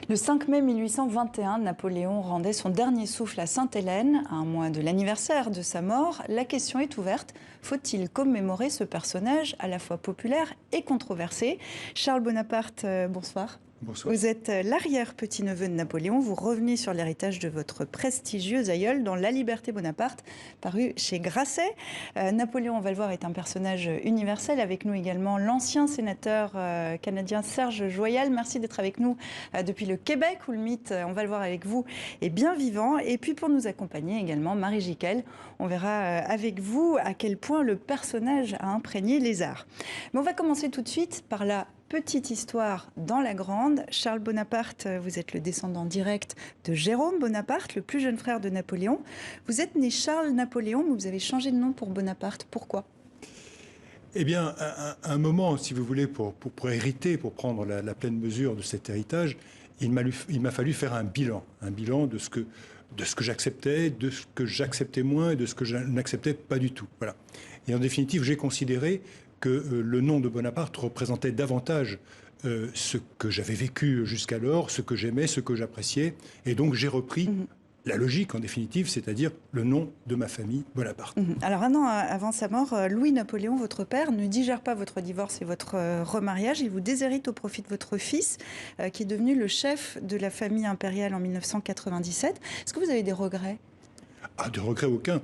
Le 5 mai 1821, Napoléon rendait son dernier souffle à Sainte-Hélène, à un mois de l'anniversaire de sa mort. La question est ouverte. Faut-il commémorer ce personnage à la fois populaire et controversé? Charles Bonaparte, bonsoir. Bonsoir. Vous êtes l'arrière-petit-neveu de Napoléon. Vous revenez sur l'héritage de votre prestigieux aïeul dans La Liberté Bonaparte, paru chez Grasset. Napoléon, on va le voir, est un personnage universel. Avec nous également l'ancien sénateur canadien Serge Joyal. Merci d'être avec nous depuis le Québec, où le mythe, on va le voir avec vous, est bien vivant. Et puis pour nous accompagner également, Marie Jiquel. On verra avec vous à quel point le personnage a imprégné les arts. Mais on va commencer tout de suite par la petite histoire dans la grande. Charles Bonaparte, vous êtes le descendant direct de Jérôme Bonaparte, le plus jeune frère de Napoléon. Vous êtes né Charles Napoléon, mais vous avez changé de nom pour Bonaparte. Pourquoi ? Eh bien, à un moment, si vous voulez, pour hériter, pour prendre la pleine mesure de cet héritage, il m'a fallu faire un bilan de ce que j'acceptais, de ce que j'acceptais moins et de ce que je n'acceptais pas du tout. Voilà. Et en définitive, j'ai considéré que le nom de Bonaparte représentait davantage ce que j'avais vécu jusqu'alors, ce que j'aimais, ce que j'appréciais. Et donc j'ai repris la logique, en définitive, c'est-à-dire le nom de ma famille, Bonaparte. Alors un an avant sa mort, Louis-Napoléon, votre père, ne digère pas votre divorce et votre remariage. Il vous déshérite au profit de votre fils, qui est devenu le chef de la famille impériale en 1997. Est-ce que vous avez des regrets ? Ah, de regret aucun.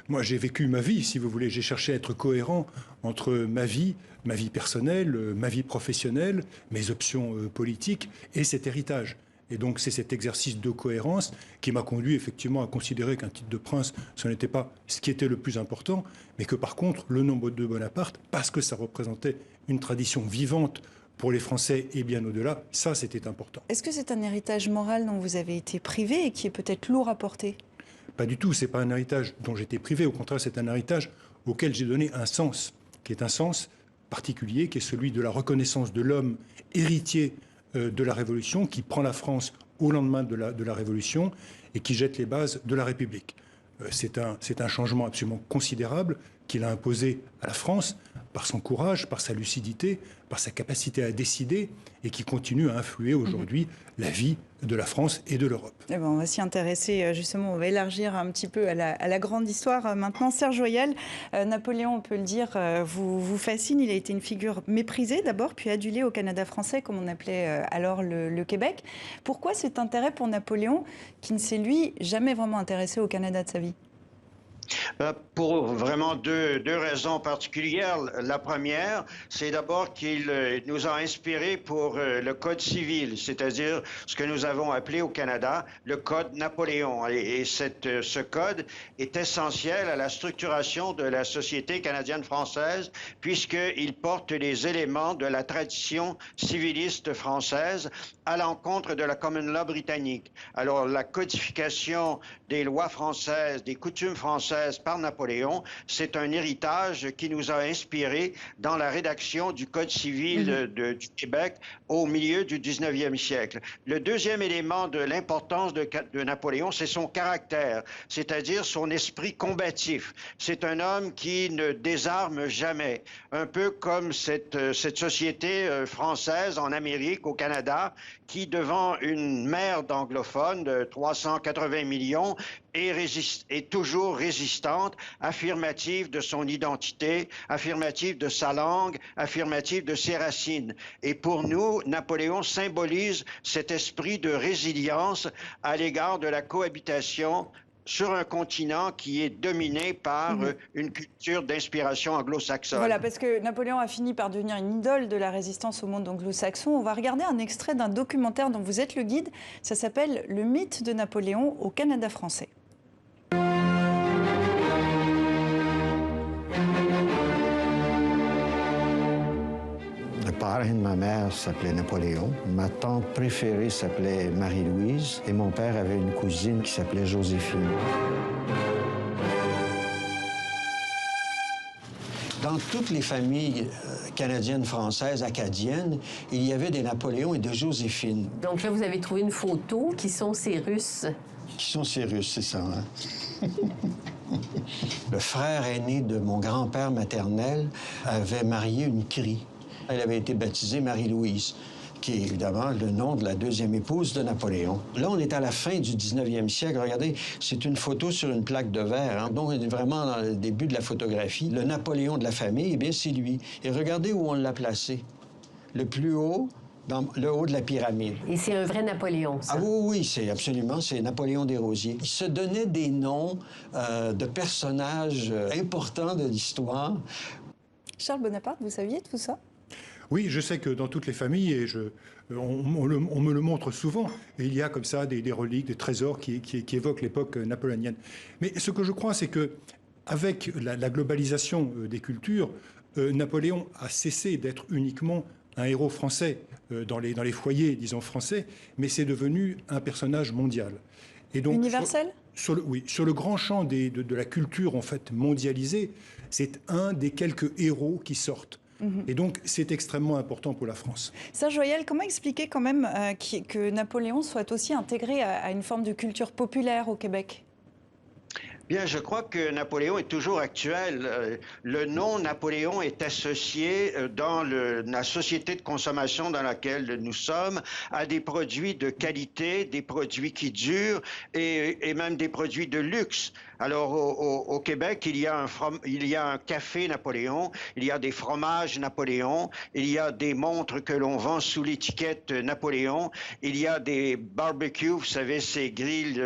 Moi, j'ai vécu ma vie, si vous voulez. J'ai cherché à être cohérent entre ma vie personnelle, ma vie professionnelle, mes options politiques et cet héritage. Et donc, c'est cet exercice de cohérence qui m'a conduit effectivement à considérer qu'un titre de prince, ce n'était pas ce qui était le plus important, mais que par contre, le nom de Bonaparte, parce que ça représentait une tradition vivante pour les Français et bien au-delà, ça, c'était important. Est-ce que c'est un héritage moral dont vous avez été privé et qui est peut-être lourd à porter ? Pas du tout, ce n'est pas un héritage dont j'étais privé, au contraire c'est un héritage auquel j'ai donné un sens, qui est un sens particulier, qui est celui de la reconnaissance de l'homme héritier de la Révolution, qui prend la France au lendemain de la Révolution et qui jette les bases de la République. C'est un changement absolument considérable qu'il a imposé à la France par son courage, par sa lucidité, par sa capacité à décider et qui continue à influer aujourd'hui la vie de la France et de l'Europe. Eh ben, on va s'y intéresser justement, on va élargir un petit peu à la grande histoire. Maintenant, Serge Joyal, Napoléon, on peut le dire, vous fascine. Il a été une figure méprisée d'abord, puis adulée au Canada français, comme on appelait alors le Québec. Pourquoi cet intérêt pour Napoléon, qui ne s'est lui jamais vraiment intéressé au Canada de sa vie ? Pour vraiment deux raisons particulières. La première, c'est d'abord qu'il nous a inspiré pour le Code civil, c'est-à-dire ce que nous avons appelé au Canada le Code Napoléon. Et ce code est essentiel à la structuration de la société canadienne-française, puisqu'il porte les éléments de la tradition civiliste française à l'encontre de la common law britannique. Alors, la codification des lois françaises, des coutumes françaises par Napoléon, c'est un héritage qui nous a inspiré dans la rédaction du Code civil du Québec au milieu du 19e siècle. Le deuxième élément de l'importance de Napoléon, c'est son caractère, c'est-à-dire son esprit combatif. C'est un homme qui ne désarme jamais, un peu comme cette société française en Amérique, au Canada, qui, devant une mer d'anglophones de 380 millions, est toujours résistante, affirmative de son identité, affirmative de sa langue, affirmative de ses racines. Et pour nous, Napoléon symbolise cet esprit de résilience à l'égard de la cohabitation sur un continent qui est dominé par une culture d'inspiration anglo-saxonne. Voilà, parce que Napoléon a fini par devenir une idole de la résistance au monde anglo-saxon. On va regarder un extrait d'un documentaire dont vous êtes le guide. Ça s'appelle « Le mythe de Napoléon au Canada français ». Le parrain de ma mère s'appelait Napoléon. Ma tante préférée s'appelait Marie-Louise. Et mon père avait une cousine qui s'appelait Joséphine. Dans toutes les familles canadiennes, françaises, acadiennes, il y avait des Napoléons et des Joséphines. Donc là, vous avez trouvé une photo qui sont ces Russes. Qui sont ces Russes, c'est ça, hein? Le frère aîné de mon grand-père maternel avait marié une crie. Elle avait été baptisée Marie-Louise. qui est évidemment le nom de la deuxième épouse de Napoléon. Là, on est à la fin du 19e siècle. Regardez, c'est une photo sur une plaque de verre. Hein. Donc, on est vraiment dans le début de la photographie. Le Napoléon de la famille, eh bien, c'est lui. Et regardez où on l'a placé. Le plus haut, dans le haut de la pyramide. Et c'est un vrai Napoléon, ça? Ah oui, c'est absolument, c'est Napoléon des Rosiers. Il se donnait des noms de personnages importants de l'histoire. Charles Bonaparte, vous saviez tout ça? Oui, je sais que dans toutes les familles, et on me le montre souvent, et il y a comme ça des reliques, des trésors qui évoquent l'époque napoléonienne. Mais ce que je crois, c'est que avec la globalisation des cultures, Napoléon a cessé d'être uniquement un héros français dans les foyers, disons, français, mais c'est devenu un personnage mondial. Et donc, universel? Sur le grand champ de la culture en fait mondialisée, c'est un des quelques héros qui sortent. Et donc, c'est extrêmement important pour la France. Serge Joyal, comment expliquer quand même que Napoléon soit aussi intégré à une forme de culture populaire au Québec? Bien, je crois que Napoléon est toujours actuel. Le nom Napoléon est associé dans la société de consommation dans laquelle nous sommes à des produits de qualité, des produits qui durent et même des produits de luxe. Alors, au Québec, il y a un café Napoléon, il y a des fromages Napoléon, il y a des montres que l'on vend sous l'étiquette Napoléon, il y a des barbecues, vous savez, ces grilles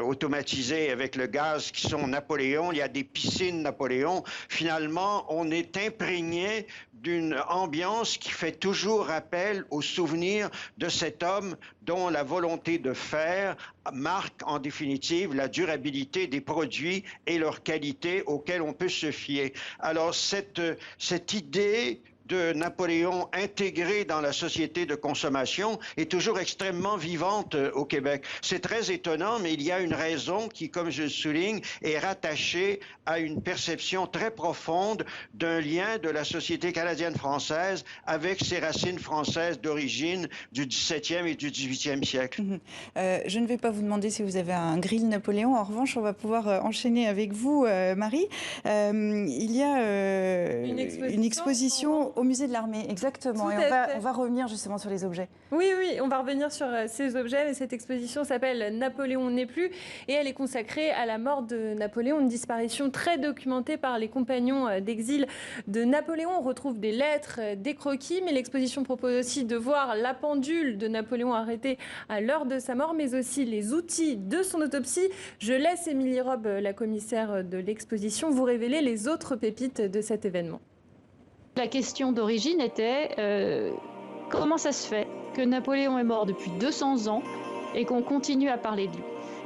automatisées avec le gaz qui sont Napoléon, il y a des piscines Napoléon. Finalement, on est imprégné d'une ambiance qui fait toujours appel au souvenir de cet homme dont la volonté de faire marque en définitive la durabilité des produits et leur qualité auxquels on peut se fier. Alors cette idée de Napoléon intégré dans la société de consommation est toujours extrêmement vivante au Québec. C'est très étonnant, mais il y a une raison qui, comme je le souligne, est rattachée à une perception très profonde d'un lien de la société canadienne-française avec ses racines françaises d'origine du XVIIe et du XVIIIe siècle. Je ne vais pas vous demander si vous avez un grill Napoléon. En revanche, on va pouvoir enchaîner avec vous, Marie. Il y a une exposition au musée de l'Armée, exactement. Et on va revenir justement sur les objets. Oui, on va revenir sur ces objets. Mais cette exposition s'appelle « Napoléon n'est plus » et elle est consacrée à la mort de Napoléon, une disparition très documentée par les compagnons d'exil de Napoléon. On retrouve des lettres, des croquis, mais l'exposition propose aussi de voir la pendule de Napoléon arrêtée à l'heure de sa mort, mais aussi les outils de son autopsie. Je laisse Émilie Robe, la commissaire de l'exposition, vous révéler les autres pépites de cet événement. La question d'origine était comment ça se fait que Napoléon est mort depuis 200 ans et qu'on continue à parler de lui.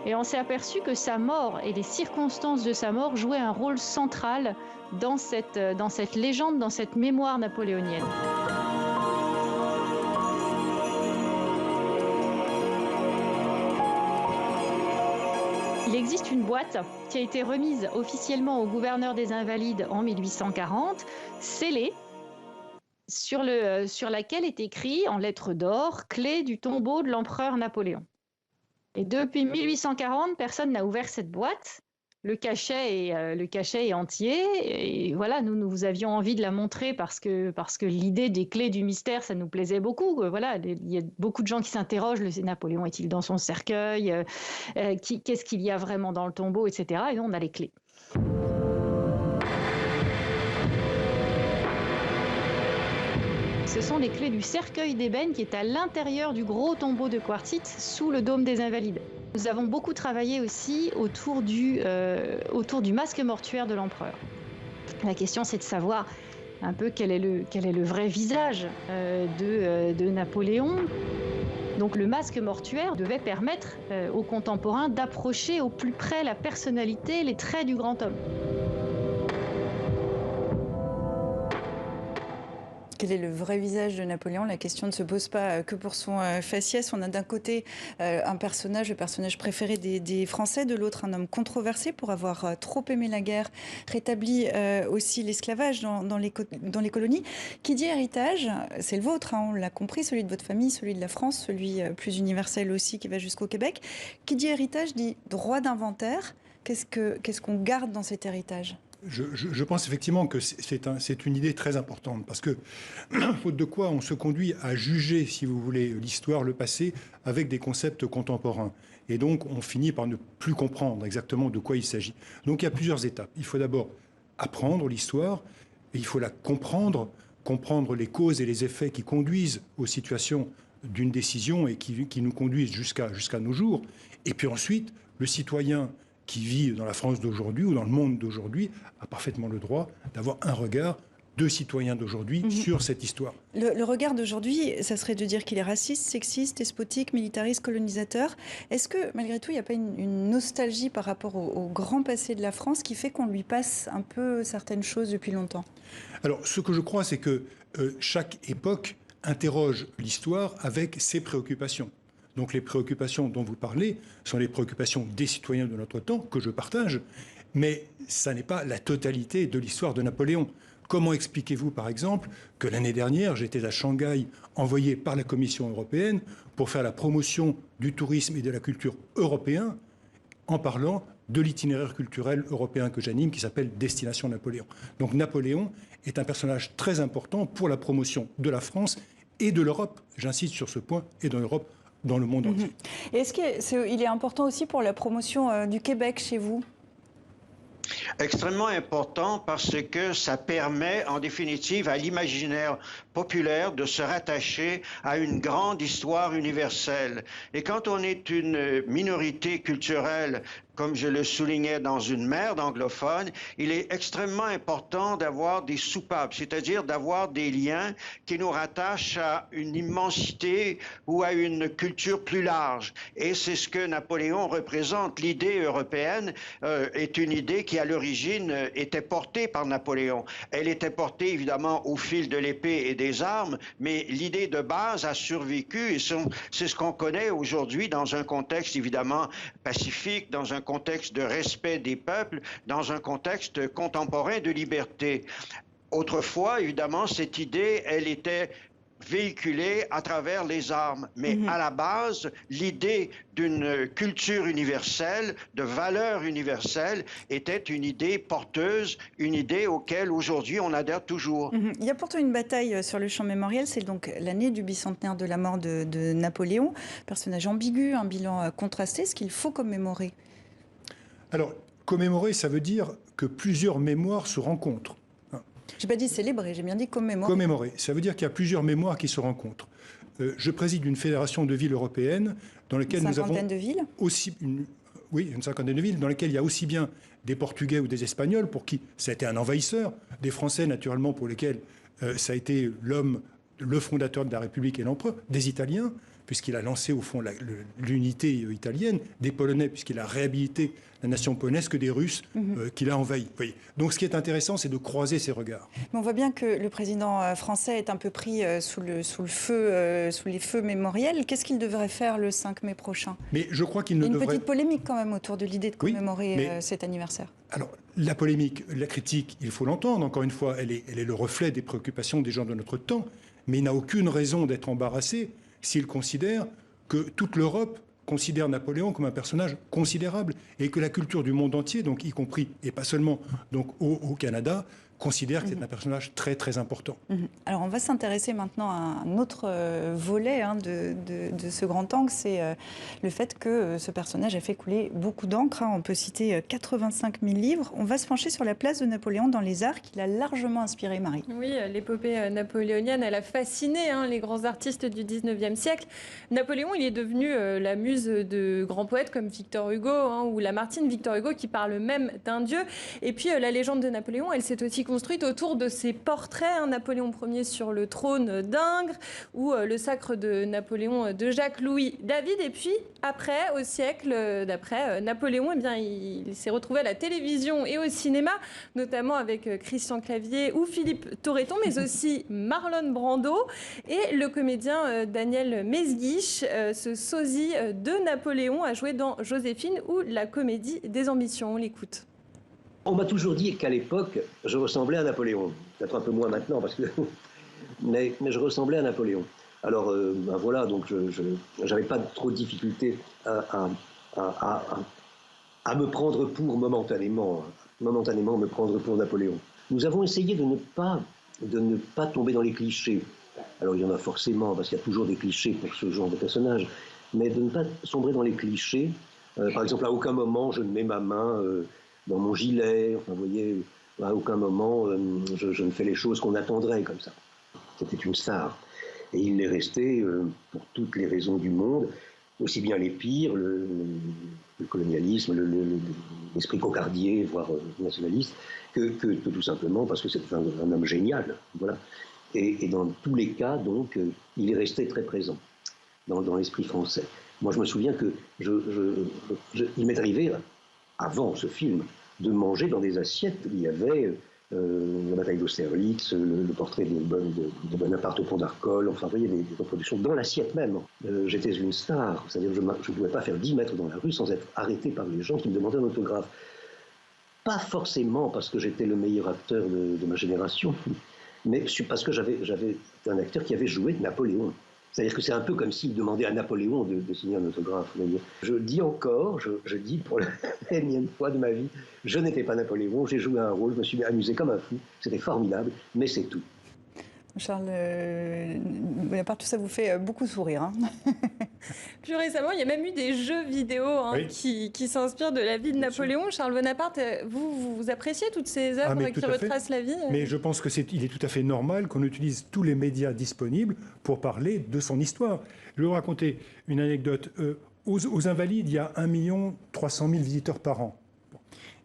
Et on s'est aperçu que sa mort et les circonstances de sa mort jouaient un rôle central dans cette légende, dans cette mémoire napoléonienne. Il existe une boîte qui a été remise officiellement au gouverneur des Invalides en 1840, scellée, sur laquelle est écrit en lettres d'or « Clé du tombeau de l'empereur Napoléon ». Et depuis 1840, personne n'a ouvert cette boîte. Le cachet est entier. Et voilà, nous avions envie de la montrer parce que l'idée des clés du mystère, ça nous plaisait beaucoup. Voilà, il y a beaucoup de gens qui s'interrogent. Napoléon est-il dans son cercueil? Qu'est-ce qu'il y a vraiment dans le tombeau, etc. Et nous, on a les clés. Ce sont les clés du cercueil d'ébène qui est à l'intérieur du gros tombeau de quartzite sous le dôme des Invalides. Nous avons beaucoup travaillé aussi autour du masque mortuaire de l'empereur. La question, c'est de savoir un peu quel est le vrai visage de Napoléon. Donc le masque mortuaire devait permettre aux contemporains d'approcher au plus près la personnalité, les traits du grand homme. Quel est le vrai visage de Napoléon? La question ne se pose pas que pour son faciès. On a d'un côté un personnage, le personnage préféré des Français, de l'autre un homme controversé pour avoir trop aimé la guerre, rétabli aussi l'esclavage dans les colonies. Qui dit héritage, c'est le vôtre, hein, on l'a compris, celui de votre famille, celui de la France, celui plus universel aussi qui va jusqu'au Québec. Qui dit héritage dit droit d'inventaire. Qu'est-ce qu'on garde dans cet héritage? Je pense effectivement que c'est une idée très importante, parce que, faute de quoi, on se conduit à juger, si vous voulez, l'histoire, le passé, avec des concepts contemporains. Et donc, on finit par ne plus comprendre exactement de quoi il s'agit. Donc, il y a plusieurs étapes. Il faut d'abord apprendre l'histoire, et il faut la comprendre les causes et les effets qui conduisent aux situations d'une décision et qui nous conduisent jusqu'à nos jours. Et puis ensuite, le citoyen qui vit dans la France d'aujourd'hui ou dans le monde d'aujourd'hui a parfaitement le droit d'avoir un regard de citoyen d'aujourd'hui sur cette histoire. Le regard d'aujourd'hui, ça serait de dire qu'il est raciste, sexiste, despotique, militariste, colonisateur. Est-ce que, malgré tout, il n'y a pas une nostalgie par rapport au grand passé de la France qui fait qu'on lui passe un peu certaines choses depuis longtemps? Alors, ce que je crois, c'est que chaque époque interroge l'histoire avec ses préoccupations. Donc les préoccupations dont vous parlez sont les préoccupations des citoyens de notre temps, que je partage, mais ça n'est pas la totalité de l'histoire de Napoléon. Comment expliquez-vous, par exemple, que l'année dernière, j'étais à Shanghai, envoyé par la Commission européenne pour faire la promotion du tourisme et de la culture européen, en parlant de l'itinéraire culturel européen que j'anime, qui s'appelle Destination Napoléon. Donc Napoléon est un personnage très important pour la promotion de la France et de l'Europe, j'insiste sur ce point, et de l'Europe, dans le monde entier. Est-ce qu'il est important aussi pour la promotion du Québec chez vous? Extrêmement important parce que ça permet en définitive à l'imaginaire populaire de se rattacher à une grande histoire universelle. Et quand on est une minorité culturelle, comme je le soulignais, dans une mer d'anglophones, il est extrêmement important d'avoir des soupapes, c'est-à-dire d'avoir des liens qui nous rattachent à une immensité ou à une culture plus large. Et c'est ce que Napoléon représente. L'idée européenne est une idée qui, à l'origine, était portée par Napoléon. Elle était portée, évidemment, au fil de l'épée et des armes, mais l'idée de base a survécu, et c'est ce qu'on connaît aujourd'hui dans un contexte, évidemment, pacifique, dans un contexte de respect des peuples, dans un contexte contemporain de liberté. Autrefois, évidemment, cette idée, elle était véhiculée à travers les armes. Mais à la base, l'idée d'une culture universelle, de valeurs universelles, était une idée porteuse, une idée auquel aujourd'hui on adhère toujours. Il y a pourtant une bataille sur le champ mémoriel, c'est donc l'année du bicentenaire de la mort de Napoléon. Personnage ambigu, un bilan contrasté, ce qu'il faut commémorer. Alors, commémorer, ça veut dire que plusieurs mémoires se rencontrent. Je n'ai pas dit célébrer, j'ai bien dit commémorer. Commémorer, ça veut dire qu'il y a plusieurs mémoires qui se rencontrent. Je préside une fédération de villes européennes dans lesquelles nous avons... Une cinquantaine de villes une cinquantaine de villes dans lesquelles il y a aussi bien des Portugais ou des Espagnols pour qui ça a été un envahisseur, des Français naturellement pour lesquels ça a été le fondateur de la République et l'empereur, des Italiens, puisqu'il a lancé au fond l'unité italienne, des Polonais, puisqu'il a réhabilité la nation polonaise, que des Russes qu'il a envahis. Donc ce qui est intéressant, c'est de croiser ces regards. Mais on voit bien que le président français est un peu pris sous les feux mémoriels. Qu'est-ce qu'il devrait faire le 5 mai prochain? Mais je crois qu'il ne devrait... Une petite polémique quand même autour de l'idée de commémorer cet anniversaire. Alors, la polémique, la critique, il faut l'entendre. Encore une fois, elle est le reflet des préoccupations des gens de notre temps. Mais il n'a aucune raison d'être embarrassé s'il considère que toute l'Europe considère Napoléon comme un personnage considérable et que la culture du monde entier, donc y compris et pas seulement donc au Canada, considère que c'est un personnage très très important. Alors on va s'intéresser maintenant à un autre volet de ce grand angle, c'est le fait que ce personnage a fait couler beaucoup d'encre. On peut citer 85 000 livres. On va se pencher sur la place de Napoléon dans les arts qu'il a largement inspiré, Marie. Oui, l'épopée napoléonienne, elle a fasciné les grands artistes du 19e siècle. Napoléon, il est devenu la muse de grands poètes comme Victor Hugo ou Lamartine. Victor Hugo qui parle même d'un dieu. Et puis la légende de Napoléon, elle s'est aussi construite autour de ses portraits. Napoléon Ier sur le trône d'Ingres ou le sacre de Napoléon de Jacques-Louis David. Et puis après, au siècle d'après, Napoléon, il s'est retrouvé à la télévision et au cinéma, notamment avec Christian Clavier ou Philippe Torreton, mais aussi Marlon Brando et le comédien Daniel Mesguich, ce sosie de Napoléon, a joué dans Joséphine ou la comédie des ambitions. On l'écoute. On m'a toujours dit qu'à l'époque, je ressemblais à Napoléon. Peut-être un peu moins maintenant, parce que... mais je ressemblais à Napoléon. Alors, voilà, donc je n'avais pas trop de difficulté à me prendre pour momentanément momentanément me prendre pour Napoléon. Nous avons essayé de ne pas tomber dans les clichés. Alors il y en a forcément, parce qu'il y a toujours des clichés pour ce genre de personnage, mais de ne pas sombrer dans les clichés. Par exemple, à aucun moment je ne mets ma main dans mon gilet, enfin vous voyez, à aucun moment je ne fais les choses qu'on attendrait comme ça. C'était une star. Et il est resté, pour toutes les raisons du monde, aussi bien les pires, le colonialisme, l'esprit cocardier, voire nationaliste, que tout simplement parce que c'est un homme génial. Voilà. Et dans tous les cas, donc, il est resté très présent dans l'esprit français. Moi, je me souviens que il m'est arrivé, avant ce film, de manger dans des assiettes où il y avait la bataille d'Austerlitz, le portrait de Bonaparte au pont d'Arcole, enfin, vous voyez, des reproductions dans l'assiette même. J'étais une star, c'est-à-dire que je ne pouvais pas faire 10 mètres dans la rue sans être arrêté par les gens qui me demandaient un autographe. Pas forcément parce que j'étais le meilleur acteur de ma génération, mais parce que j'avais un acteur qui avait joué Napoléon. C'est-à-dire que c'est un peu comme s'il demandait à Napoléon de signer un autographe. Je dis encore, je dis pour la énième fois de ma vie, je n'étais pas Napoléon, j'ai joué un rôle, je me suis amusé comme un fou, c'était formidable, mais c'est tout. Charles Bonaparte, tout ça vous fait beaucoup sourire. Hein. Plus récemment, il y a même eu des jeux vidéo oui. qui s'inspirent de la vie de Napoléon. Charles Bonaparte, vous appréciez toutes ces œuvres qui retracent la vie Mais je pense qu'il est tout à fait normal qu'on utilise tous les médias disponibles pour parler de son histoire. Je vais vous raconter une anecdote. Aux Invalides, il y a 1 300 000 visiteurs par an.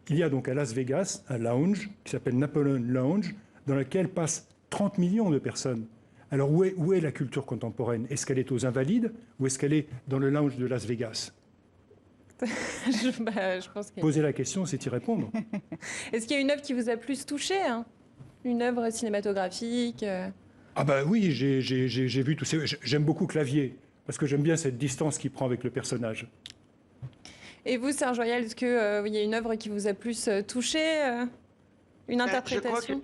Il y a donc à Las Vegas un lounge qui s'appelle Napoleon Lounge, dans lequel passent 30 millions de personnes. Alors où est la culture contemporaine? Est-ce qu'elle est aux Invalides ou est-ce qu'elle est dans le lounge de Las Vegas? Je pense que... Poser la question, c'est y répondre. Est-ce qu'il y a une œuvre qui vous a plus touché, hein? Une œuvre cinématographique Ah bah oui, j'ai vu tout ça. J'aime beaucoup Clavier, parce que j'aime bien cette distance qu'il prend avec le personnage. Et vous, Serge Joyal, est-ce qu'il y a une œuvre qui vous a plus touché une interprétation?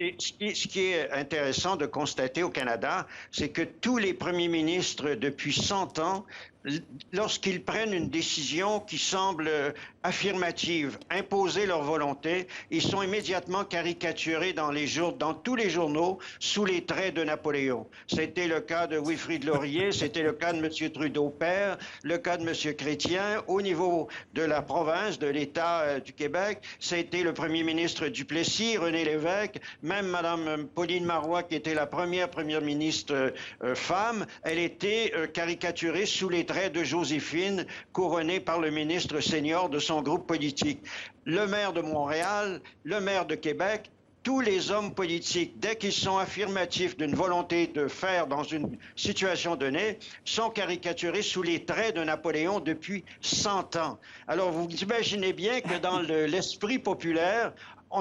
Ce qui est intéressant de constater au Canada, c'est que tous les premiers ministres depuis 100 ans, lorsqu'ils prennent une décision qui semble affirmative, imposer leur volonté, ils sont immédiatement caricaturés dans tous les journaux sous les traits de Napoléon. C'était le cas de Wilfrid Laurier, c'était le cas de M. Trudeau père, le cas de M. Chrétien. Au niveau de la province, de l'État du Québec, c'était le premier ministre Duplessis, René Lévesque, même Mme Pauline Marois, qui était la première ministre femme, elle était caricaturée sous les traits de Joséphine, couronnée par le ministre senior de son groupe politique. Le maire de Montréal, le maire de Québec, tous les hommes politiques, dès qu'ils sont affirmatifs d'une volonté de faire dans une situation donnée, sont caricaturés sous les traits de Napoléon depuis 100 ans. Alors vous imaginez bien que dans l'esprit populaire,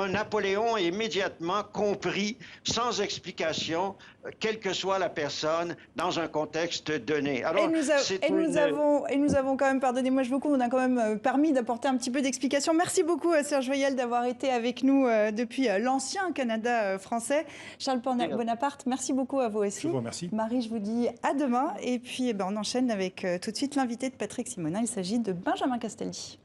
Napoléon est immédiatement compris, sans explication, quelle que soit la personne, dans un contexte donné. Alors, nous avons quand même, pardonnez-moi beaucoup, on a quand même permis d'apporter un petit peu d'explication. Merci beaucoup à Serge Joyal d'avoir été avec nous depuis l'ancien Canada français. Charles Bonaparte, merci beaucoup à vous aussi. Je vous remercie. Marie, je vous dis à demain. Et puis on enchaîne avec tout de suite l'invité de Patrick Simonin. Il s'agit de Benjamin Castaldi.